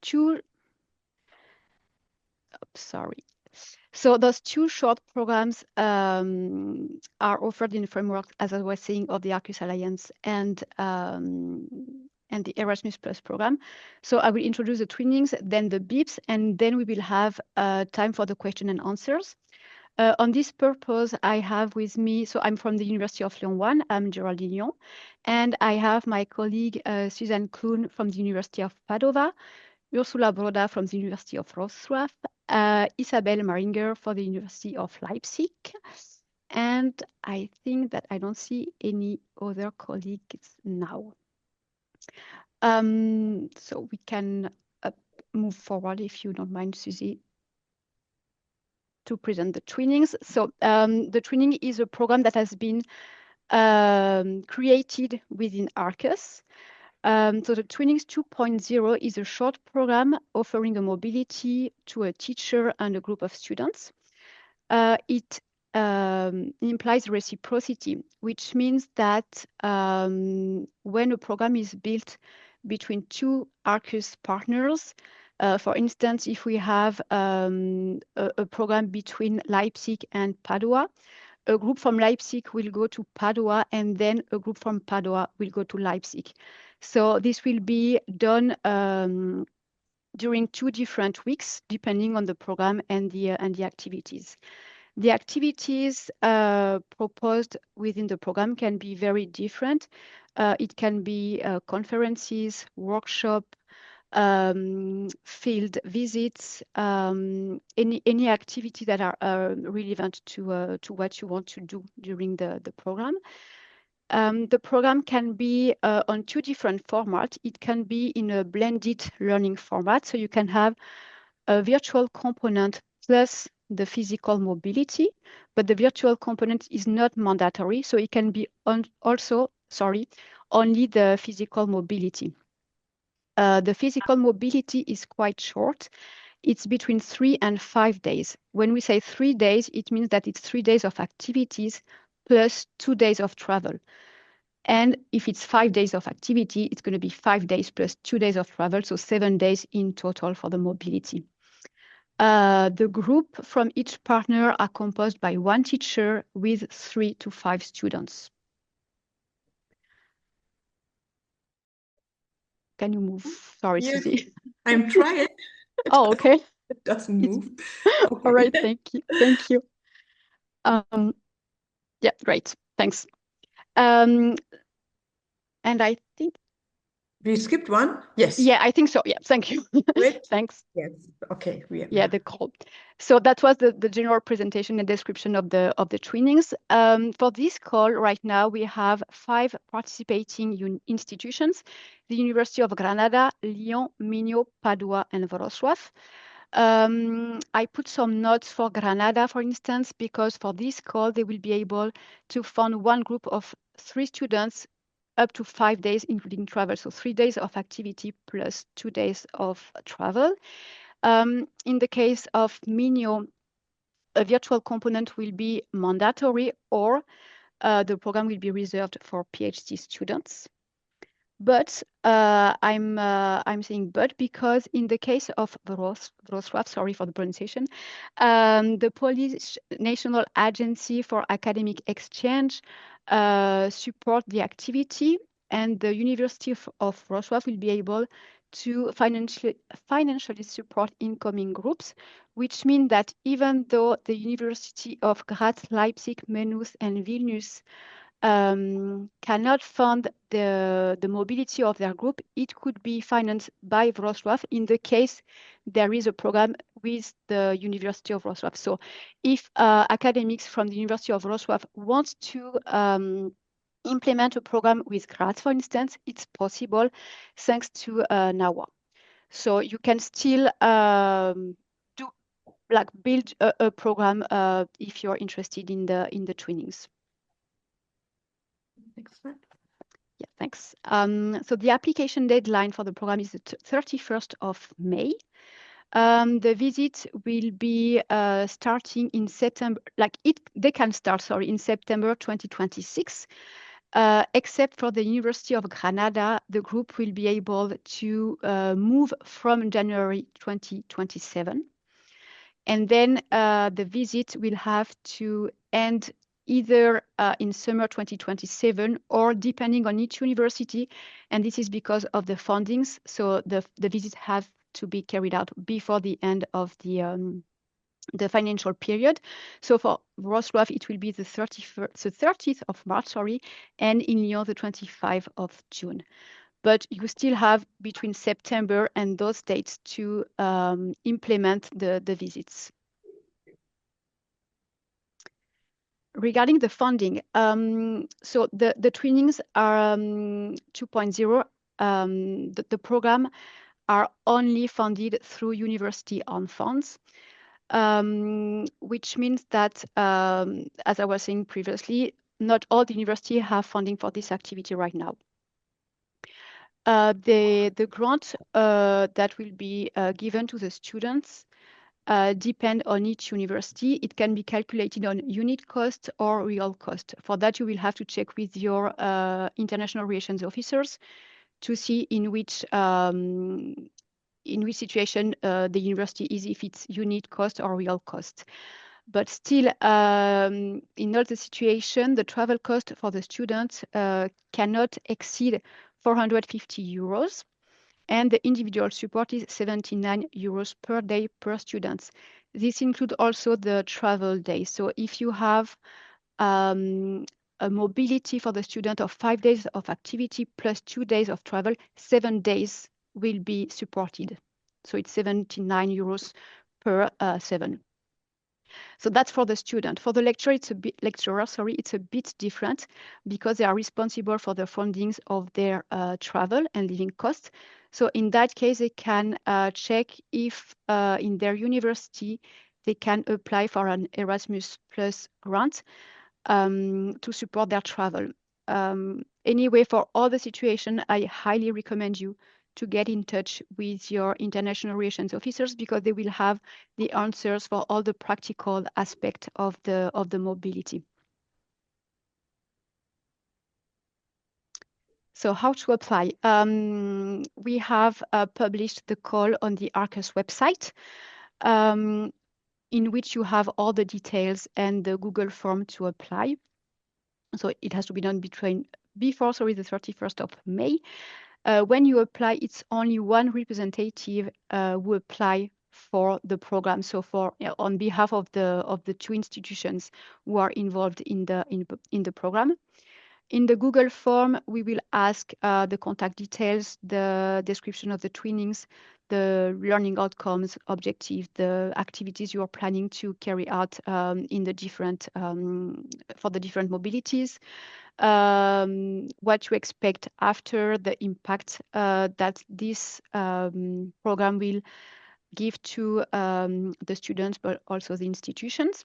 two, sorry. So those two short programs are offered in the framework, as I was saying, of the Arqus Alliance and the Erasmus Plus program. So I will introduce the Twinnings, then the BIPs, and then we will have time for the question and answers. On this purpose, I have with me, so I'm from the University of Lyon 1, I'm Geraldine Lyon, and I have my colleague Suzanne Kloon from the University of Padova, Ursula Broda from the University of Wrocław, Isabel Maringer for the University of Leipzig, and I think that I don't see any other colleagues now. So we can move forward if you don't mind, Susie, to present the Twinnings. So the Twinning is a program that has been created within Arqus. So the Twinnings 2.0 is a short program offering a mobility to a teacher and a group of students. It implies reciprocity, which means that when a program is built between two Arqus partners, for instance, if we have a program between Leipzig and Padua, a group from Leipzig will go to Padua, and then a group from Padua will go to Leipzig. So this will be done during 2 different weeks, depending on the program and the activities. The activities proposed within the program can be very different. It can be conferences, workshop, field visits, any activity that are relevant to what you want to do during the program. The program can be on 2 different formats. It can be in a blended learning format, so you can have a virtual component plus the physical mobility, but the virtual component is not mandatory, so it can be only the physical mobility. The physical mobility is quite short. It's between 3 and 5 days. When we say 3 days, it means that it's 3 days of activities plus 2 days of travel. And if it's 5 days of activity, it's going to be 5 days plus 2 days of travel, so 7 days in total for the mobility. The group from each partner are composed by 1 teacher with 3 to 5 students. Can you move? Sorry, Yes, Susie. I'm trying. Oh, okay. It doesn't move. Okay. All right, thank you. Thank you. Yeah, great. Thanks. And I think We skipped one? Yes. Yeah, I think so. Yeah, thank you. Wait. Thanks. Yes. Okay. Yeah, the call. So that was the general presentation and description of the Twinnings. For this call right now, we have 5 participating institutions: the University of Granada, Lyon, Minho, Padua, and Wrocław. I put some notes for Granada, for instance, because for this call, they will be able to fund 1 group of 3 students up to 5 days, including travel. So 3 days of activity plus 2 days of travel. In the case of Minho, a virtual component will be mandatory, or the program will be reserved for PhD students. But I'm saying but because in the case of Wrocław, sorry for the pronunciation, the Polish National Agency for Academic Exchange support the activity, and the University of Wrocław will be able to financially support incoming groups, which means that even though the University of Graz, Leipzig, Maynooth, and Vilnius cannot fund the mobility of their group, it could be financed by Wrocław in the case there is a program with the University of Wrocław. So if academics from the University of Wrocław want to implement a program with Graz, for instance, it's possible thanks to NAWA. So you can still build a program if you're interested in the Twinnings. Excellent. Yeah, thanks. So the application deadline for the program is the 31st of May. The visit will be starting in September, they can start, in September 2026. Except for the University of Granada, the group will be able to move from January 2027. And then the visit will have to end either in summer 2027 or depending on each university. And this is because of the fundings. So the visit have to be carried out before the end of the financial period. So for Wrocław, it will be the 30th of March, sorry, and in Lyon, the 25th of June. But you still have between September and those dates to implement the visits. Regarding the funding, so the trainings are 2.0. The program are only funded through university-owned funds. Which means that, as I was saying previously, not all the universities have funding for this activity right now. The grant that will be given to the students depend on each university. It can be calculated on unit cost or real cost. For that, you will have to check with your international relations officers to see in which situation the university is, if it's unit cost or real cost. But still, in all the situation, the travel cost for the students cannot exceed 450 euros. And the individual support is 79 euros per day per student. This includes also the travel days. So if you have a mobility for the student of 5 days of activity plus 2 days of travel, 7 days will be supported. So it's 79 euros per 7. So that's for the student. For the lecturer, it's a bit different because they are responsible for the fundings of their travel and living costs. So in that case, they can check if in their university they can apply for an Erasmus Plus grant to support their travel. Anyway, for all the situation, I highly recommend you to get in touch with your international relations officers because they will have the answers for all the practical aspect of the mobility. So how to apply? We have published the call on the Arqus website, in which you have all the details and the Google form to apply. So it has to be done before the 31st of May. When you apply, it's only one representative who apply for the program. So on behalf of the two institutions who are involved in the program. In the Google form, we will ask the contact details, the description of the trainings, the learning outcomes, objectives, the activities you are planning to carry out in the different for the different mobilities. What you expect after, the impact that this program will give to the students, but also the institutions,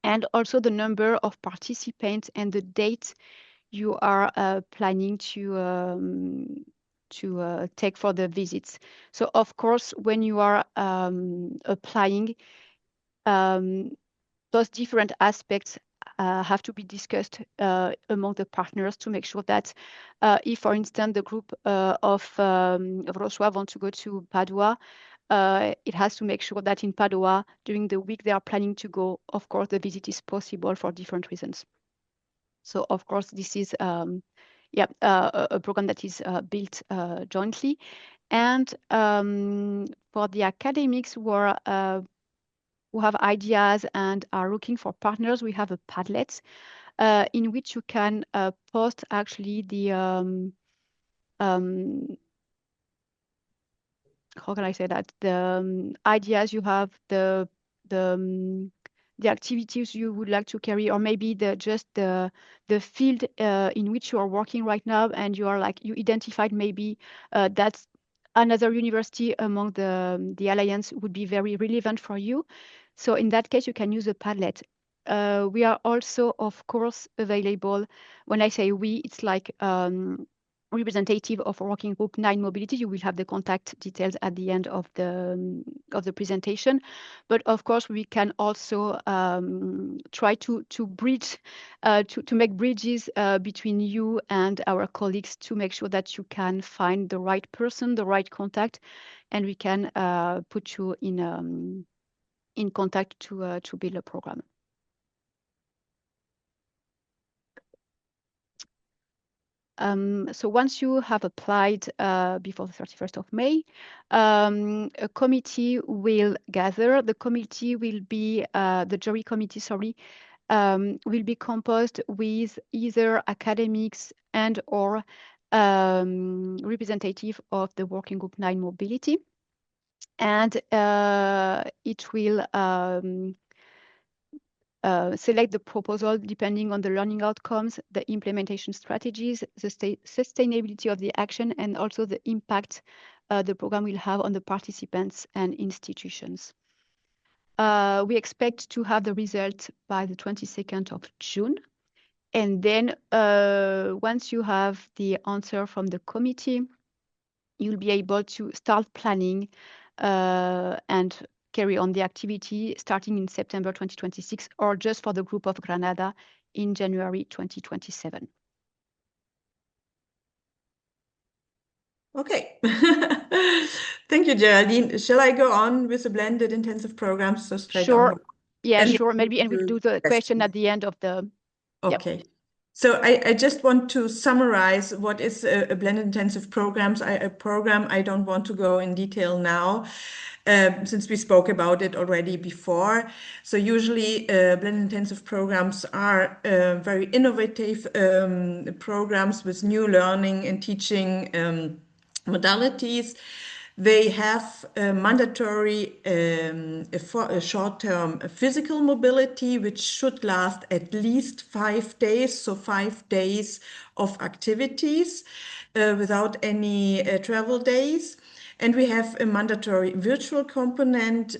and also the number of participants and the date you are planning to take for the visits. So of course, when you are applying, those different aspects have to be discussed among the partners to make sure that if, for instance, the group of Wrocław want to go to Padua, it has to make sure that in Padua, during the week they are planning to go, of course, the visit is possible for different reasons. So, of course, this is a program that is built jointly. And for the academics who have ideas and are looking for partners, we have a Padlet in which you can post actually the how can I say that, the ideas you have, the activities you would like to carry, or maybe the field in which you are working right now, and you identified maybe that's another university among the alliance would be very relevant for you. So in that case, you can use a Padlet. We are also, of course, available. When I say we, it's like representative of working group 9 mobility. You will have the contact details at the end of the the presentation. But of course, we can also try to bridge, to make bridges between you and our colleagues to make sure that you can find the right person, the right contact, and we can put you in contact to build a program. So once you have applied before the 31st of May, a committee will gather. The committee will be, the jury committee, sorry, will be composed with either academics and or representative of the Working Group 9 Mobility. And it will select the proposal depending on the learning outcomes, the implementation strategies, the sustainability of the action, and also the impact the program will have on the participants and institutions. We expect to have the result by the 22nd of June. And then once you have the answer from the committee, you'll be able to start planning and carry on the activity starting in September 2026, or just for the group of Granada in January 2027. Okay. Thank you, Geraldine. Shall I go on with the blended intensive programs? So straight Sure. on. Yeah, And sure. Maybe, and we'll do the question at the end of the. Okay. Yep. So I just want to summarize what is a blended intensive programs. A program. I don't want to go in detail now, since we spoke about it already before. So usually blended intensive programs are very innovative programs with new learning and teaching modalities. They have mandatory a short-term physical mobility, which should last at least 5 days, so 5 days of activities without any travel days. And we have a mandatory virtual component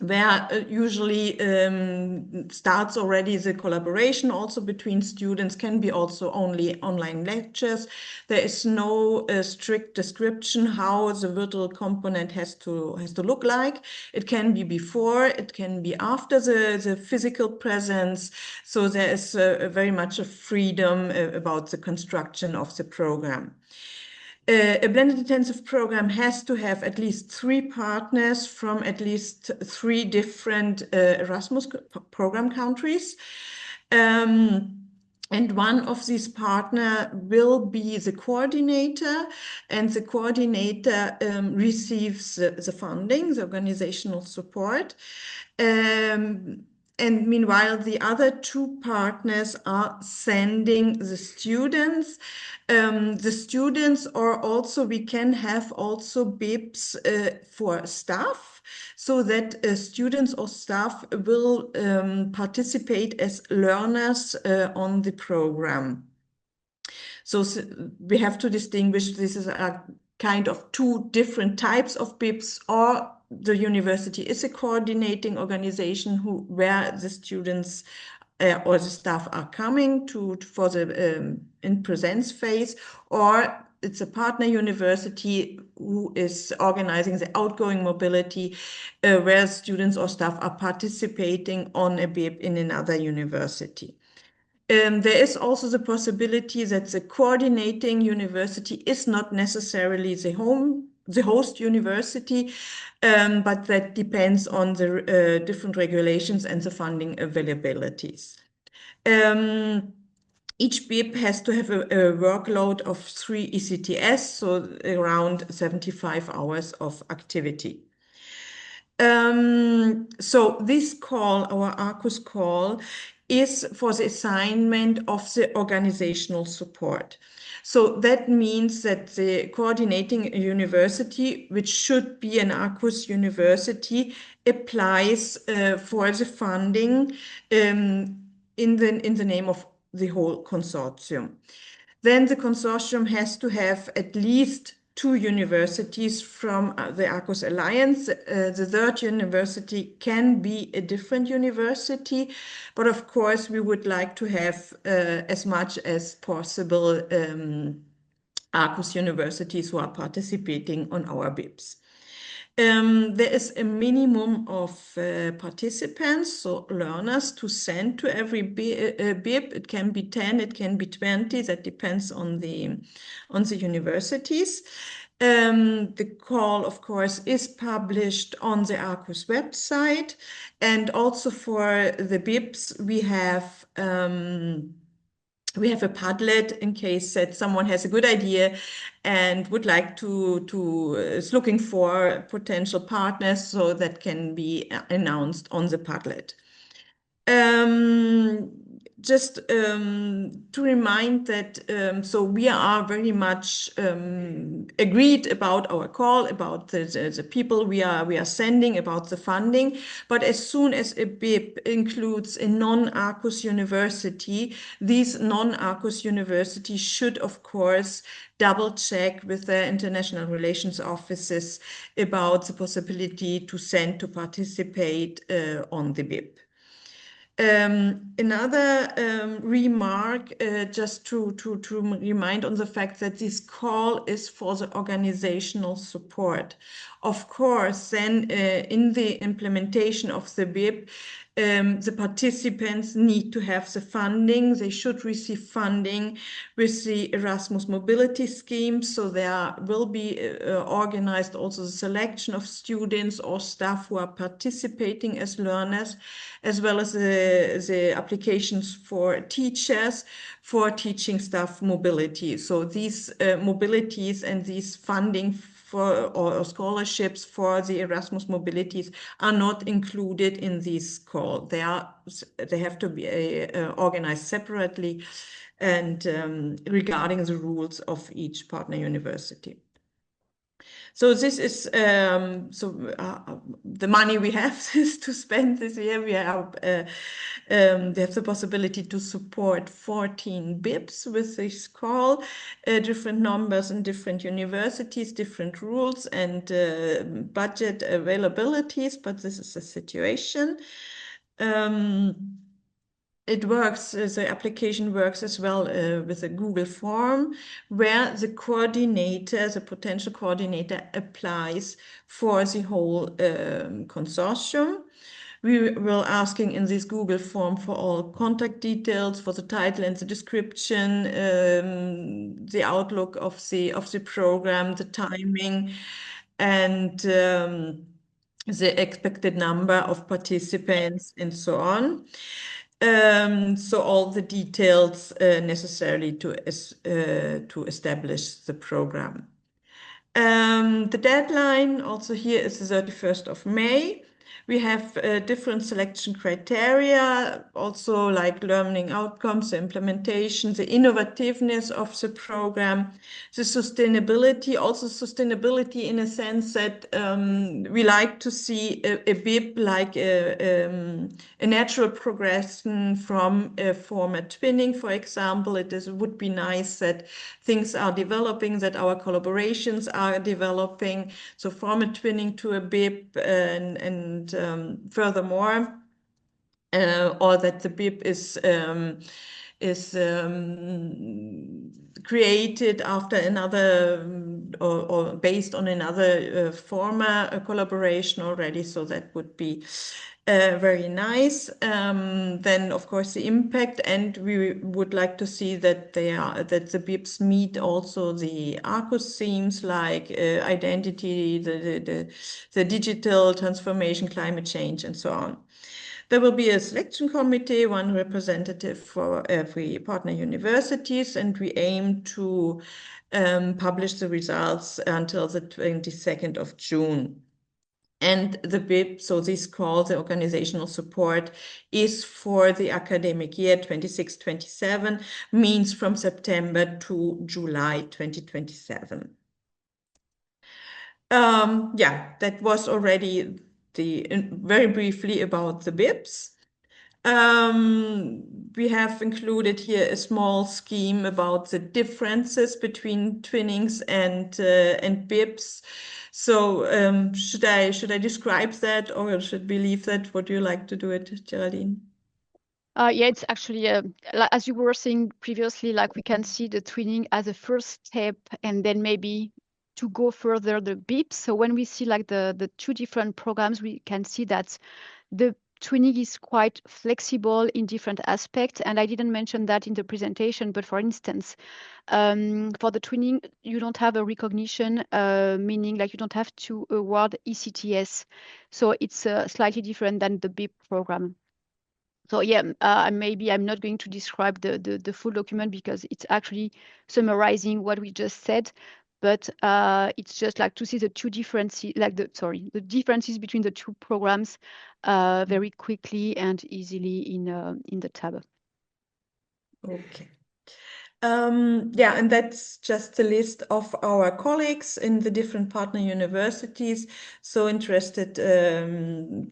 where usually starts already the collaboration also between students, can be also only online lectures. There is no strict description how the virtual component has to look like. It can be before, it can be after the physical presence. So there is very much a freedom about the construction of the program. A blended intensive program has to have at least 3 partners from at least 3 different Erasmus program countries. And one of these partners will be the coordinator, and the coordinator receives the funding, the organizational support. And meanwhile, the other 2 partners are sending the students. The students are also, we can have also BIPs for staff, so that students or staff will participate as learners on the program. So we have to distinguish, this is a kind of 2 different types of BIPs, or the university is a coordinating organization where the students or the staff are coming for the in presence phase, or it's a partner university who is organizing the outgoing mobility, where students or staff are participating on a BIP in another university. There is also the possibility that the coordinating university is not necessarily the host university, but that depends on the different regulations and the funding availabilities. Each BIP has to have a workload of 3 ECTS, so around 75 hours of activity. So this call, our Arqus call, is for the assignment of the organizational support. So that means that the coordinating university, which should be an Arqus university, applies for the funding in the name of the whole consortium. Then the consortium has to have at least 2 universities from the Arqus Alliance. The 3rd university can be a different university, but of course we would like to have as much as possible Arqus universities who are participating on our BIPs. There is a minimum of participants, so learners, to send to every BIP. It can be 10, it can be 20, that depends on the universities. The call, of course, is published on the Arqus website, and also for the BIPs, we have a Padlet in case that someone has a good idea and would like is looking for potential partners, so that can be announced on the Padlet. Just to remind that, so we are very much agreed about our call, about the people we are sending, about the funding. But as soon as a BIP includes a non-Arqus university, these non-Arqus universities should, of course, double check with their international relations offices about the possibility to send to participate on the BIP. Another remark, just to remind on the fact that this call is for the organizational support. Of course, then in the implementation of the BIP, the participants need to have the funding. They should receive funding with the Erasmus mobility scheme. So there will be organized also the selection of students or staff who are participating as learners, as well as the applications for teachers for teaching staff mobility. So these mobilities and these funding or scholarships for the Erasmus mobilities are not included in this call. They have to be organized separately and regarding the rules of each partner university. So this is the money we have is to spend this year. We have the possibility to support 14 BIPs with this call, different numbers in different universities, different rules and budget availabilities, but this is the situation. It works, the application works as well with a Google form where the coordinator, the potential coordinator, applies for the whole consortium. We were asking in this Google form for all contact details, for the title and the description, the outlook of the program, the timing, and the expected number of participants, and so on. So all the details necessary to establish the program. The deadline also here is the 31st of May. We have different selection criteria, also like learning outcomes, the implementation, the innovativeness of the program, the sustainability, also sustainability in a sense that we like to see a BIP like a natural progression from a former twinning, for example. It would be nice that things are developing, that our collaborations are developing. So from a twinning to a BIP and furthermore, or that the BIP is created after another or based on another former collaboration already. So that would be very nice. Then, of course, the impact, and we would like to see that the BIPs meet also the Arqus themes like identity, the digital transformation, climate change, and so on. There will be a selection committee, one representative for every partner universities, and we aim to publish the results until the 22nd of June. And the BIP, so this call, the organizational support, is for the academic year 26-27, means from September to July 2027. Yeah, that was already very briefly about the BIPs. We have included here a small scheme about the differences between twinnings and BIPs. So should I describe that, or should we leave that? Would you like to do it, Geraldine? Yeah, it's actually, as you were saying previously, like we can see the twinning as a first step, and then maybe to go further the BIPs. So when we see like the two different programs, we can see that the twinning is quite flexible in different aspects. And I didn't mention that in the presentation, but for instance, for the twinning, you don't have a recognition, meaning like you don't have to award ECTS. So it's slightly different than the BIP program. So yeah, maybe I'm not going to describe the full document because it's actually summarizing what we just said. But it's just like to see the two differences, like the differences between the two programs very quickly and easily in the tab. Okay. Yeah, and that's just a list of our colleagues in the different partner universities. So interested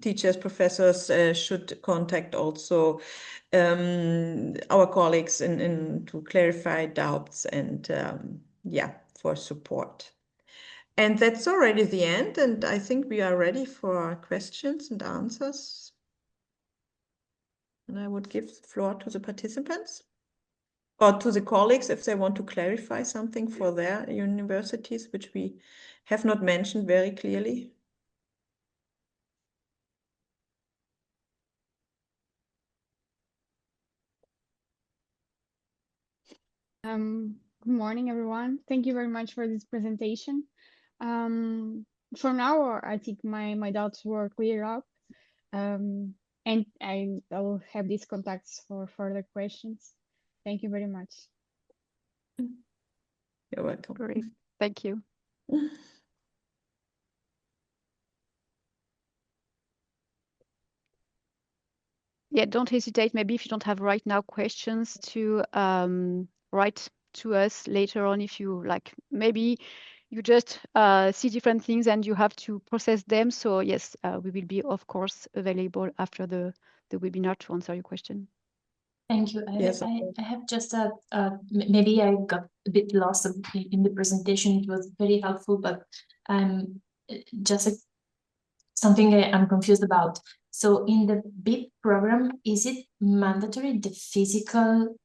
teachers, professors should contact also our colleagues to clarify doubts and yeah, for support. And that's already the end, and I think we are ready for questions and answers. And I would give the floor to the participants or to the colleagues if they want to clarify something for their universities, which we have not mentioned very clearly. Good morning, everyone. Thank you very much for this presentation. For now, I think my doubts were cleared up, and I will have these contacts for further questions. Thank you very much. You're welcome. Great, thank you. Yeah, don't hesitate. Maybe if you don't have right now questions to write to us later on if you like. Maybe you just see different things and you have to process them. So yes, we will be, of course, available after the webinar to answer your question. Thank you. Yes, I have just maybe I got a bit lost in the presentation. It was very helpful, but just something I'm confused about. So in the BIP program, is it mandatory the physical?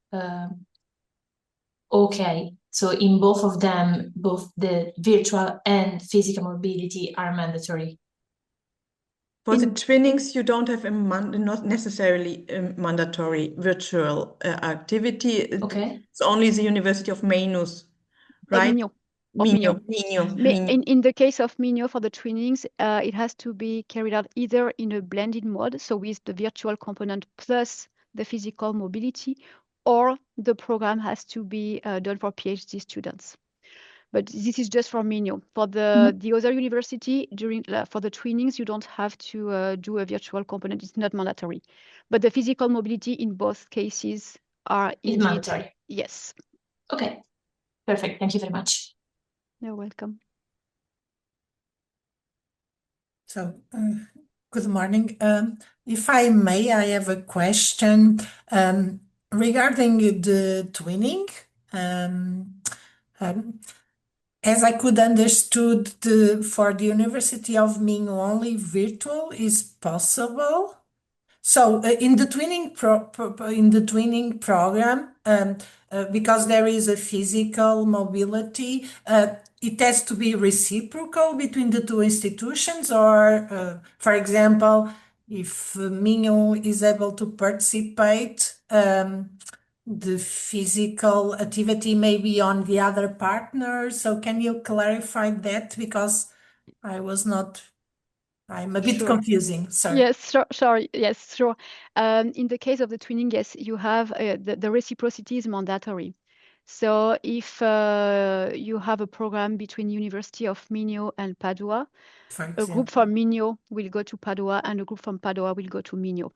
Okay, so in both of them, both the virtual and physical mobility are mandatory. For the twinnings, you don't have not necessarily a mandatory virtual activity. Okay. It's only the University of Mainz, right? Minho. Minho. In the case of Minho, for the twinnings, it has to be carried out either in a blended mode, so with the virtual component plus the physical mobility, or the program has to be done for PhD students. But this is just for Minho. For the other university, for the twinnings, you don't have to do a virtual component. It's not mandatory. But the physical mobility in both cases are indeed mandatory. Yes. Okay, perfect. Thank you very much. You're welcome. So, good morning. If I may, I have a question regarding the twinning. As I could understood, for the University of Minho, only virtual is possible. So in the twinning program, because there is a physical mobility, it has to be reciprocal between the two institutions, or, for example, if Minho is able to participate, the physical activity may be on the other partner. So can you clarify that? Because I'm a bit confusing. Sorry. Yes, sure. Yes, sure. In the case of the twinning, yes, you have the reciprocity is mandatory. So if you have a program between University of Minho and Padua, a group from Minho will go to Padua and a group from Padua will go to Minho.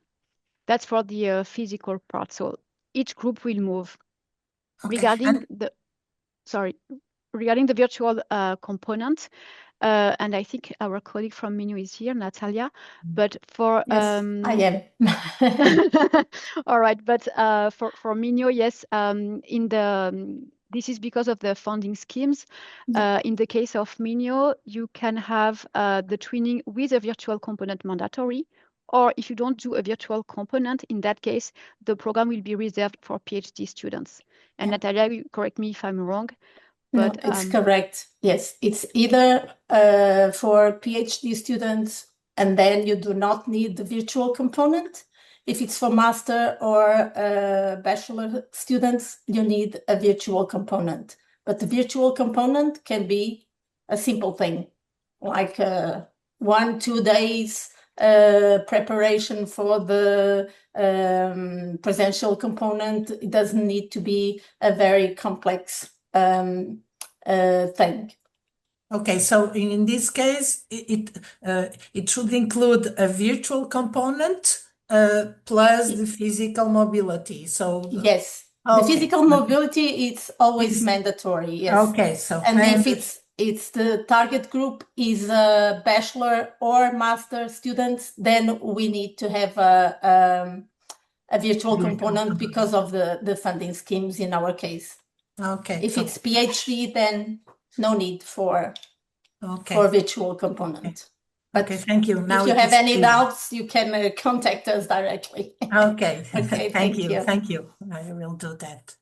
That's for the physical part. So each group will move. Okay. Regarding the virtual component, and I think our colleague from Minho is here, Natalia. But for yes, I am. All right, but for Minho, yes, this is because of the funding schemes. In the case of Minho, you can have the twinning with a virtual component mandatory, or if you don't do a virtual component, in that case, the program will be reserved for PhD students. And Natalia, you correct me if I'm wrong, But no, it's correct. Yes, it's either for PhD students, and then you do not need the virtual component. If it's for master or bachelor students, you need a virtual component. But the virtual component can be a simple thing, like 1-2 days preparation for the presential component. It doesn't need to be a very complex thing. Okay, so in this case, it should include a virtual component plus the physical mobility. So yes, the physical mobility it's always mandatory. Yes. Okay, so and if it's the target group is a bachelor or master students, then we need to have a virtual component because of the funding schemes in our case. Okay. If it's PhD, then no need for virtual component. But okay, thank you. Now if you have any doubts, you can contact us directly. Okay. Okay, thank you. Thank you. I will do that.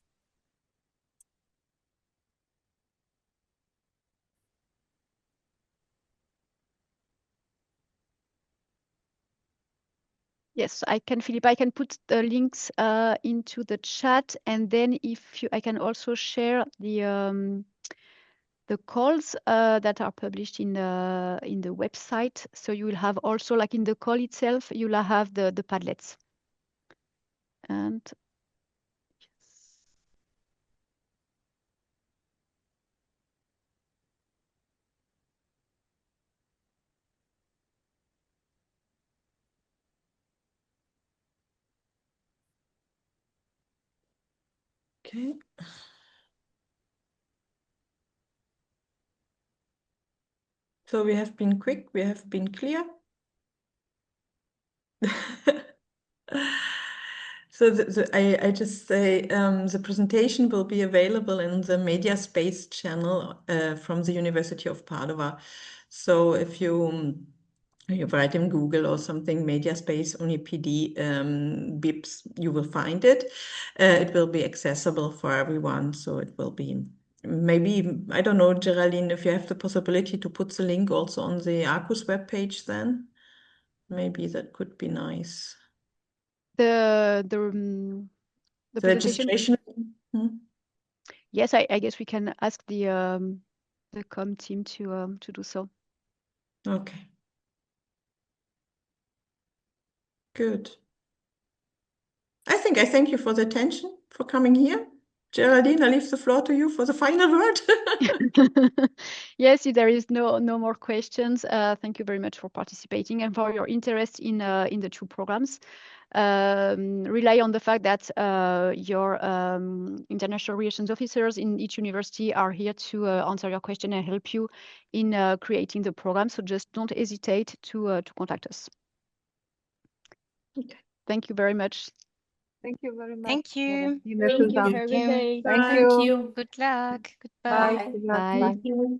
Yes, I can, Philippe. I can put the links into the chat, and then I can also share the calls that are published in the website. So you will have also, like in the call itself, you'll have the Padlets. And yes. Okay. So we have been quick, we have been clear. So I just say the presentation will be available in the MediaSpace channel from the University of Padua. So if you write in Google or something, MediaSpace UniPD BIPs, you will find it. It will be accessible for everyone. So it will be, maybe, I don't know, Geraldine, if you have the possibility to put the link also on the Arqus webpage, then maybe that could be nice. The presentation. Registration. Yes, I guess we can ask the com team to do so. Okay. Good. I think I thank you for the attention, for coming here. Geraldine, I leave the floor to you for the final word. Yes, if there is no more questions, thank you very much for participating and for your interest in the two programs. Rely on the fact that your international relations officers in each university are here to answer your question and help you in creating the program. So just don't hesitate to contact us. Okay. Thank you very much. Thank you very much. Thank you. Thank you. Have a good day. Thank you. Good luck. Bye. Goodbye. Good luck. Bye. Bye.